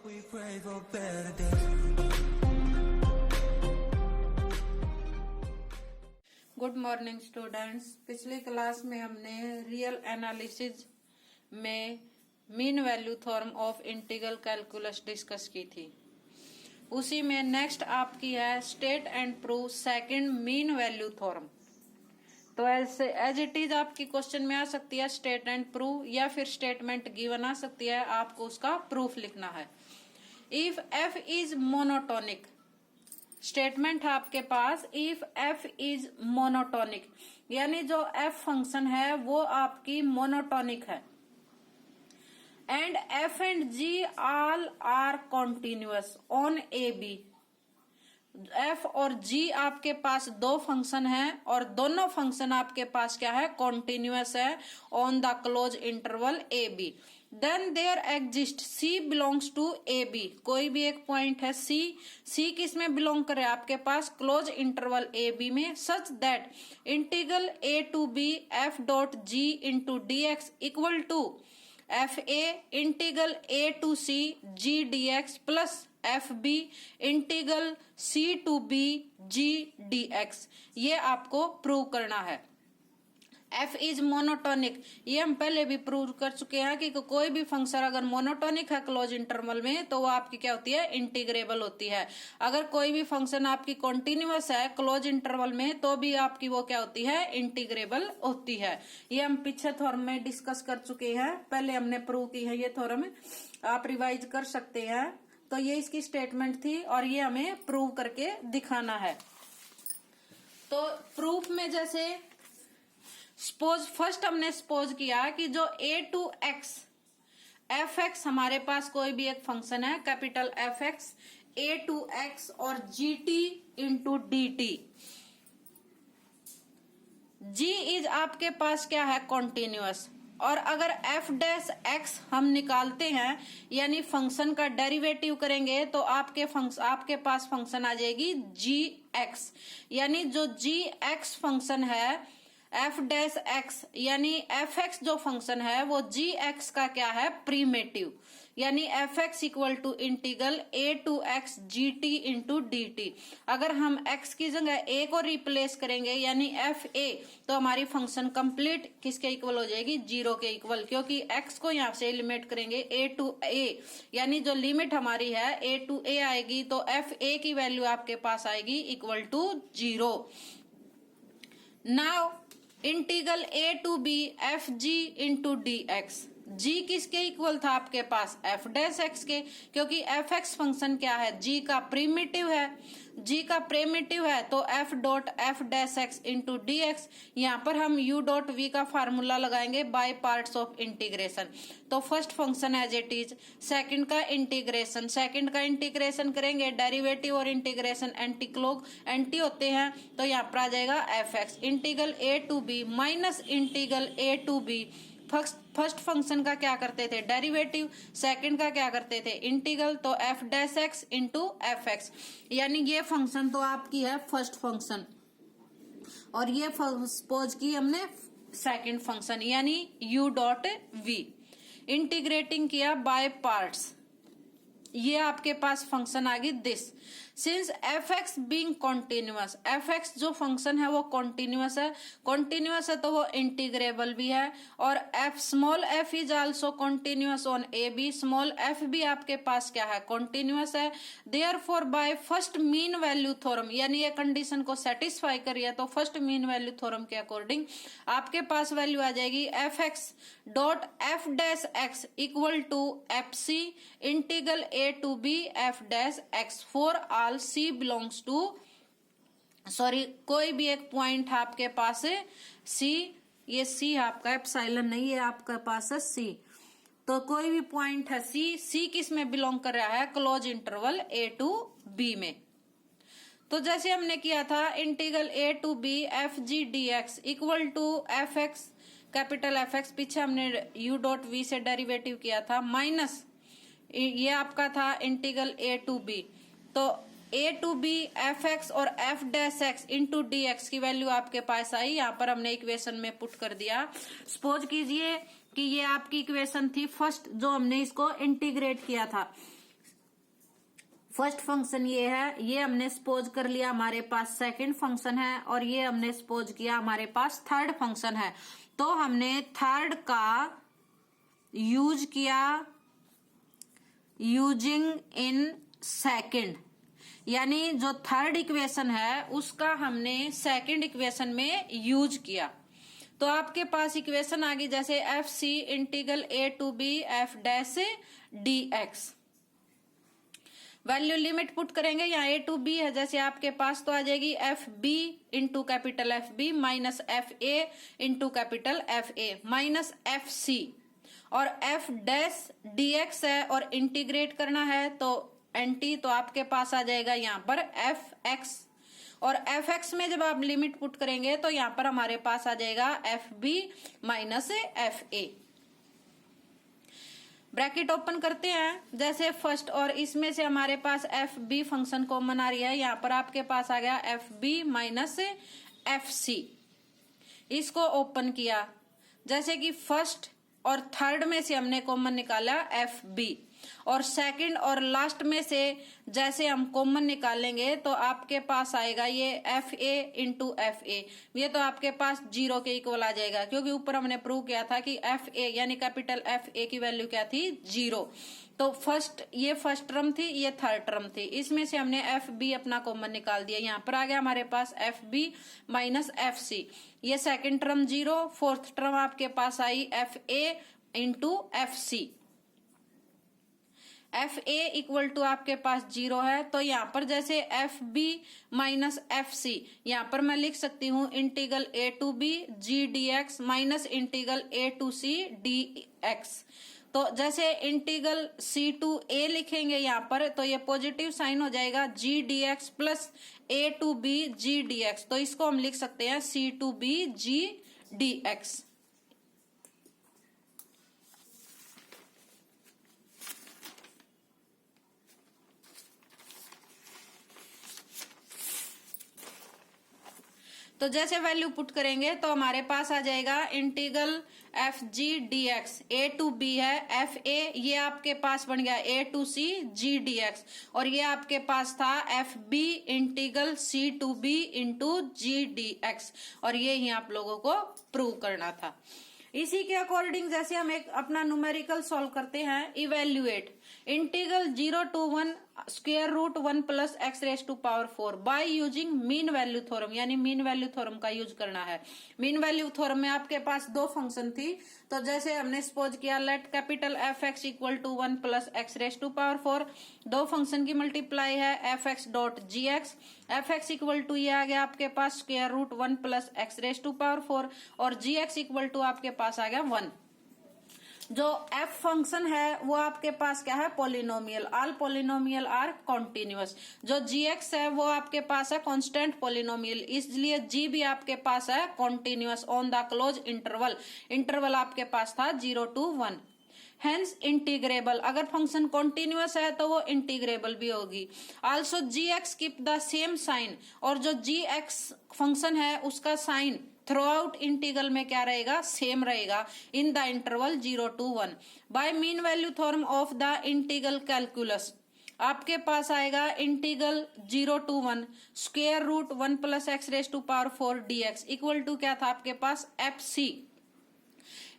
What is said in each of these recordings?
We pray for better days. Good morning students. पिछली class में हमने रियल एनालिसिस में mean value theorem of integral calculus discuss की थी। उसी में नेक्स्ट आपकी है state and prove second mean value theorem. तो ऐसे एज इट इज आपकी क्वेश्चन में आ सकती है स्टेट एंड प्रूव, या फिर स्टेटमेंट गिवन आ सकती है, आपको उसका प्रूफ लिखना है। If f is monotonic, statement है आपके पास इफ एफ इज मोनोटोनिक, यानी जो एफ फंक्शन है वो आपकी मोनोटोनिक है। And f and g all are continuous on a b, f और जी आपके पास दो फंक्शन हैं और दोनों फंक्शन आपके पास क्या है, कॉन्टिन्यूअस है on the close interval a b. Then there exist c belongs to a b, कोई भी एक पॉइंट है सी, सी किस में बिलोंग करे आपके पास, क्लोज इंटरवल ए बी में, such that integral a to b f dot g into d x equal to f a integral a to c g d x plus f b integral c to b g d x. ये आपको prove करना है। F is monotonic, ये हम पहले भी prove कर चुके हैं कि कोई भी फंक्शन अगर मोनोटोनिक है क्लोज इंटरवल में तो वो आपकी क्या होती है, इंटीग्रेबल होती है। अगर कोई भी फंक्शन आपकी कॉन्टिन्यूअस है क्लोज इंटरवल में तो भी आपकी वो क्या होती है, इंटीग्रेबल होती है। ये हम पीछे थ्योरम में डिस्कस कर चुके हैं, पहले हमने प्रूव की है ये थ्योरम, आप रिवाइज कर सकते हैं। तो ये इसकी स्टेटमेंट थी और ये हमें प्रूव करके दिखाना है। तो प्रूफ में जैसे सपोज फर्स्ट हमने सपोज किया कि जो a to x f x हमारे पास कोई भी एक फंक्शन है capital f x a to x और g t into d t, g is आपके पास क्या है, कॉन्टिन्यूअस। और अगर एफ डैश एक्स हम निकालते हैं यानी फंक्शन का डेरिवेटिव करेंगे तो आपके पास फंक्शन आ जाएगी जी एक्स, यानी जो जी एक्स फंक्शन है एफ डैश एक्स यानी एफ एक्स जो फंक्शन है वो जी एक्स का क्या है, प्रीमेटिव, यानी f x equal to integral a to x g t into d t. अगर हम एक्स की जगह ए को रिप्लेस करेंगे यानी एफ ए, तो हमारी फंक्शन कंप्लीट किसके इक्वल हो जाएगी, जीरो के इक्वल, क्योंकि एक्स को यहाँ से लिमिट करेंगे ए टू ए, यानी जो लिमिट हमारी है ए टू ए आएगी तो एफ ए की वैल्यू आपके पास आएगी equal to zero. Now integral a to b f g into d x, g किसके इक्वल था आपके पास, एफ डैश एक्स के, क्योंकि एफ एक्स फंक्शन क्या है, जी का प्रीमिटिव है, जी का प्रीमिटिव है तो f dot f dash x into d x. यहाँ पर हम यू डॉट वी का फार्मूला लगाएंगे बाय पार्ट्स ऑफ इंटीग्रेशन। तो first function as it is, second का इंटीग्रेशन करेंगे, डेरिवेटिव और इंटीग्रेशन एंटी होते हैं, तो यहाँ पर आ जाएगा f x integral a to b minus integral a to b. First function का क्या करते थे, डेरिवेटिव, सेकंड का क्या करते थे, इंटीग्रल, तो F dash x into F x, यानी ये फंक्शन तो आपकी है फर्स्ट फंक्शन और ये सपोज की हमने सेकंड फंक्शन यानी यू डॉट वी। इंटीग्रेटिंग किया बाय पार्ट्स, ये आपके पास फंक्शन आ गई this. Since F x being continuous, F x जो फंक्शन है वो कॉन्टिन्यूअस है तो वो इंटीग्रेबल भी है, और f small f is also continuous on a b, small f भी आपके पास क्या है, कॉन्टिन्यूअस है। Therefore by first mean value theorem, यानी ये कंडीशन को सेटिस्फाई करिए तो फर्स्ट मीन वैल्यू थ्योरम के अकॉर्डिंग आपके पास वैल्यू आ जाएगी f x dot f dash x equal to f c integral a to b f dash x for all c belongs to, कोई भी एक पॉइंट है आपके पास सी, ये सी आपका एप्सिलॉन नहीं, ये आपके पास है सी, तो कोई भी पॉइंट है सी किस में बिलोंग कर रहा है, close interval a to b में। तो जैसे हमने किया था integral a to b f g d x equal to f x capital f x, पीछे हमने यू डॉट वी से डेरिवेटिव किया था, माइनस ये आपका था इंटीग्रल ए टू बी, तो ए टू बी एफ एक्स और f dash x into d x की वैल्यू आपके पास आई, यहाँ पर हमने इक्वेशन में पुट कर दिया। सपोज कीजिए कि ये आपकी इक्वेशन थी फर्स्ट जो हमने इसको इंटीग्रेट किया था, फर्स्ट फंक्शन ये है, ये हमने सपोज कर लिया हमारे पास सेकंड फंक्शन है, और ये हमने सपोज किया हमारे पास थर्ड फंक्शन है। तो हमने थर्ड का यूज किया यूजिंग इन सेकंड, यानी जो थर्ड इक्वेशन है उसका हमने सेकंड इक्वेशन में यूज किया। तो आपके पास इक्वेशन आ गई जैसे f c integral a to b f dash d x. Value limit put करेंगे, यहाँ ए टू बी है जैसे आपके पास, तो आ जाएगी f b into capital f b minus f a into capital f a minus f c, और f dash d x है और इंटीग्रेट करना है तो एंटी, तो आपके पास आ जाएगा यहाँ पर एफ एक्स, और एफ एक्स में जब आप लिमिट पुट करेंगे तो यहाँ पर हमारे पास आ जाएगा f b minus f a. Bracket open करते हैं जैसे फर्स्ट, और इसमें से हमारे पास एफ बी फंक्शन कॉमन आ रही है, यहाँ पर आपके पास आ गया f b minus f c. इसको ओपन किया जैसे कि फर्स्ट और थर्ड में से हमने कॉमन निकाला एफ बी, और सेकंड और लास्ट में से जैसे हम कॉमन निकालेंगे तो आपके पास आएगा ये F a into F a, ये तो आपके पास 0 के इक्वल आ जाएगा, क्योंकि ऊपर हमने प्रूव किया था कि एफ ए यानी कैपिटल एफ ए की वैल्यू क्या थी 0। तो ये फर्स्ट टर्म थी, ये थर्ड टर्म थी, इसमें से हमने एफ बी अपना कॉमन निकाल दिया, यहाँ पर आ गया हमारे पास f b minus f c. ये सेकेंड टर्म 0, फोर्थ टर्म आपके पास आई f a into f c. F a equal to आपके पास 0 है, तो यहाँ पर जैसे f b minus f c, यहाँ पर मैं लिख सकती हूँ integral a to b g d x minus integral a to c d x. तो जैसे इंटीग्रल सी टू ए लिखेंगे यहाँ पर, तो ये पॉजिटिव साइन हो जाएगा g d x plus a to b g d x, तो इसको हम लिख सकते हैं c to b g d x. तो जैसे वैल्यू पुट करेंगे तो हमारे पास आ जाएगा integral f g d x, a to b है, एफ ए ये आपके पास बन गया a to c g d x, और ये आपके पास था f b integral c to b into g d x, और ये ही आप लोगों को प्रूव करना था। इसी के अकॉर्डिंग जैसे हम एक अपना न्यूमेरिकल सॉल्व करते हैं, evaluate integral 0 to 1 square root 1 plus x raise to power 4 by using mean value theorem, यानी मीन वैल्यू थ्योरम का यूज करना है। मीन वैल्यू थ्योरम में आपके पास 2 फंक्शन थी, तो जैसे हमने सपोज किया let capital f x equal to 1 plus x raise to power 4, 2 function की मल्टीप्लाई है f x dot g x, f x equal to ये आ गया आपके पास square root 1 plus x raise to power 4, और जी एक्स इक्वल टू आपके पास आ गया 1। जो f फंक्शन है वो आपके पास क्या है, polynomial, all polynomial are continuous. जो gx है वो आपके पास है कांस्टेंट पॉलिनोमियल, इसलिए g भी आपके पास है continuous on the close interval, interval आपके पास था 0 to 1। हेंस इंटीग्रेबल, अगर फंक्शन कॉन्टिन्यूअस है तो वो इंटीग्रेबल भी होगी। Also gx keep the same sign, और जो gx फंक्शन है उसका साइन थ्रू आउट इंटीग्रल में क्या रहेगा, सेम रहेगा in the interval 0 to 1। By mean value theorem of the integral calculus आपके पास आएगा integral 0 to 1 square root 1 plus x raise to power 4 dx equal to क्या था आपके पास f c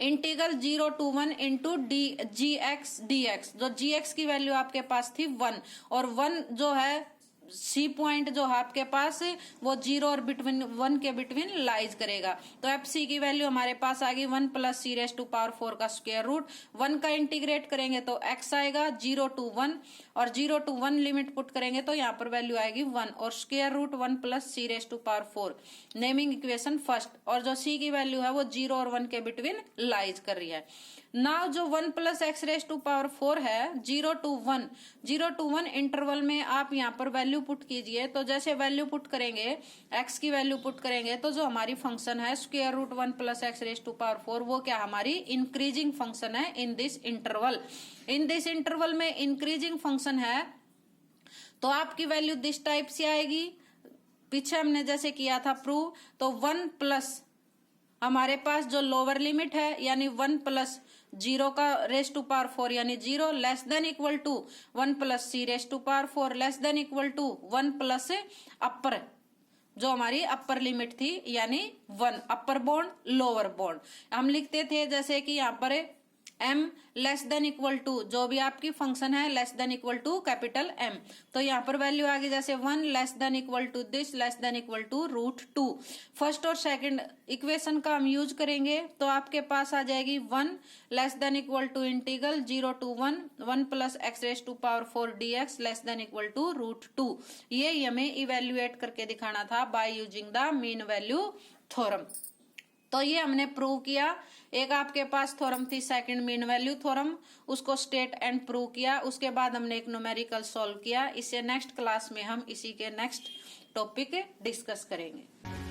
integral 0 to 1 into g x d x. जो g x की value आपके पास थी 1, और 1 जो है सी पॉइंट जो है आपके पास वो 0 और बिटवीन 1 के बिटवीन लाइज करेगा। तो एफ सी की वैल्यू हमारे पास आ गई 1 plus c raise to power 4 का स्क्वायर रूट, 1 का इंटीग्रेट करेंगे तो x आएगा 0 to 1, और 0 to 1 लिमिट पुट करेंगे तो यहाँ पर वैल्यू आएगी 1, और square root 1 plus c raise to power 4, naming equation first, और जो c की वैल्यू है वो 0 और 1 के बिटवीन लाइज कर रही है। नाउ जो 1 plus x raise to power 4 है 0 to 1 इंटरवल में आप यहाँ पर वैल्यू पुट कीजिए, तो जैसे वैल्यू पुट करेंगे x की वैल्यू पुट करेंगे तो जो हमारी फंक्शन है square root 1 plus x raise to power 4 वो क्या हमारी इंक्रीजिंग फंक्शन है in this interval. In this interval में इंक्रीजिंग फंक्शन है तो आपकी वैल्यू दिस टाइप से आएगी, पीछे हमने जैसे किया था प्रूव, तो 1 प्लस हमारे पास जो लोअर लिमिट है यानी 1 प्लस 0 का रेस टू पावर 4 यानी 0 less than equal to 1 plus c raise to power 4 less than equal to 1 plus upper, जो हमारी अपर लिमिट थी यानी 1 अपर बाउंड लोअर बाउंड। हम लिखते थे जैसे कि यहाँ पर m less than equal to जो भी आपकी फंक्शन है less than equal to capital M, तो यहाँ पर वैल्यू आ गई जैसे 1 लेस देन इक्वल टू this less than equal to √2। First और सेकंड इक्वेशन का हम यूज करेंगे तो आपके पास आ जाएगी 1 less than equal to integral 0 to 1 plus x raise to power 4 dx less than equal to √2। ये हमें इवेल्युएट करके दिखाना था by using the mean value theorem. तो ये हमने प्रूव किया। एक आपके पास थ्योरम थी सेकंड मीन वैल्यू थ्योरम, उसको स्टेट एंड प्रूव किया। उसके बाद हमने एक न्यूमेरिकल सॉल्व किया। इसे नेक्स्ट क्लास में हम इसी के नेक्स्ट टॉपिक डिस्कस करेंगे।